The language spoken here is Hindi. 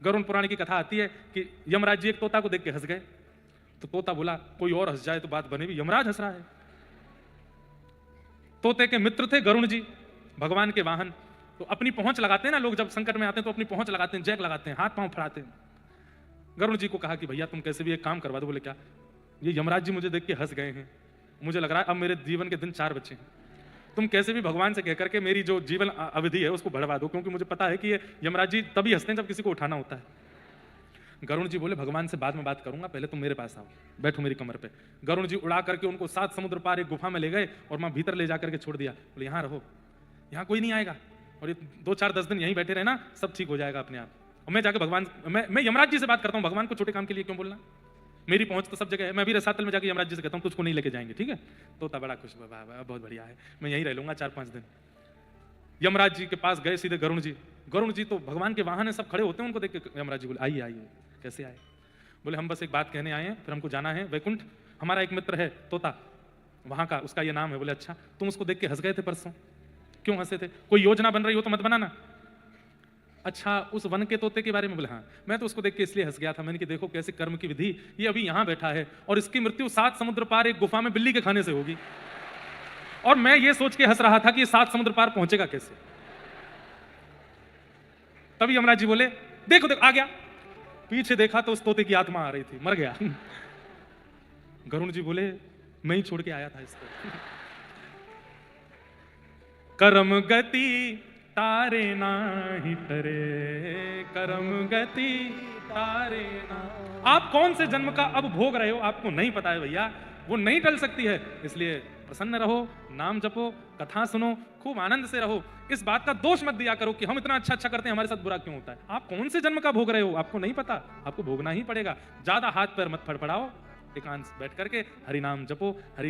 गरुड़ पुराण की कथा आती है कि यमराज जी एक तोता को देख के हंस गए, तो तोता बोला कोई और हंस जाए तो बात बने भी, यमराज हंस रहा है। तोते के मित्र थे गरुड़ जी, भगवान के वाहन। तो अपनी पहुंच लगाते हैं ना लोग, जब संकट में आते हैं तो अपनी पहुंच लगाते हैं, जैक लगाते हैं, हाथ पांव फड़ाते हैं। गरुड़ जी को कहा कि भैया तुम कैसे भी एक काम करवा दो। बोले क्या? ये यमराज जी मुझे देख के हंस गए हैं, मुझे लग रहा है अब मेरे जीवन के दिन 4 बचे हैं, तुम कैसे भी भगवान से कहकर के मेरी जो जीवन अवधि है उसको बढ़वा दो, क्योंकि मुझे पता है कि ये यमराज जी तभी हंसते हैं जब किसी को उठाना होता है। गरुड़ जी बोले भगवान से बाद में बात करूंगा, पहले तुम मेरे पास आओ, बैठो मेरी कमर पे। गरुड़ जी उड़ा करके उनको 7 समुद्र पार एक गुफा में ले गए और वहां भीतर ले जाकर के छोड़ दिया। बोले यहाँ रहो, यहाँ कोई नहीं आएगा, और ये 2-4-10 दिन यहीं बैठे रहना, सब ठीक हो जाएगा अपने आप। और मैं जाके भगवान, मैं यमराज जी से बात करता हूँ, भगवान को छोटे काम के लिए क्यों बोलना, मेरी पहुंच तो सब जगह है। मैं भी रसातल में जाके यमराज जी से कहता हूँ तुझको नहीं लेके जाएंगे, ठीक है? तोता बड़ा खुश, बहुत बढ़िया है, मैं यहीं रह लूंगा 4-5 दिन। यमराज जी के पास गए सीधे गरुड़ जी। गरुड़ जी तो भगवान के वाहन है, सब खड़े होते हैं, उनको देख के यमराज जी बोले आइए आइए। कैसे आए? बोले हम बस एक बात कहने आए हैं, फिर हमको जाना है वैकुंठ। हमारा एक मित्र है तोता वहां का, उसका ये नाम है। बोले अच्छा, तुम उसको देख के हंस गए थे परसों, क्यों हंसे थे? कोई योजना बन रही हो तो मत बनाना। अच्छा, उस वन के तोते के बारे में? बोले हाँ, मैं तो उसको देख के इसलिए हंस गया था, मैंने कि देखो कैसे कर्म की विधि, ये अभी यहां बैठा है और इसकी मृत्यु 7 समुद्र पार एक गुफा में बिल्ली के खाने से होगी, और मैं ये सोच के हंस रहा था कि ये 7 समुद्र पार पहुंचेगा कैसे। तभी यमराज जी बोले देखो देखो आ गया। पीछे देखा तो उस तोते की आत्मा आ रही थी, मर गया। गरुड़ जी बोले मैं ही छोड़ के आया था इसको। कर्म गति तारे नाही तरे, कर्म गति तारे ना। आप कौन से जन्म का अब भोग रहे हो आपको नहीं पता है भैया, वो नहीं टल सकती है। इसलिए प्रसन्न रहो, नाम जपो, कथा सुनो, खूब आनंद से रहो। इस बात का दोष मत दिया करो कि हम इतना अच्छा अच्छा करते हैं, हमारे साथ बुरा क्यों होता है। आप कौन से जन्म का भोग रहे हो आपको नहीं पता, आपको भोगना ही पड़ेगा। ज्यादा हाथ पैर मत फड़फड़ाओ, एकांत बैठ करके हरि नाम जपो, हरि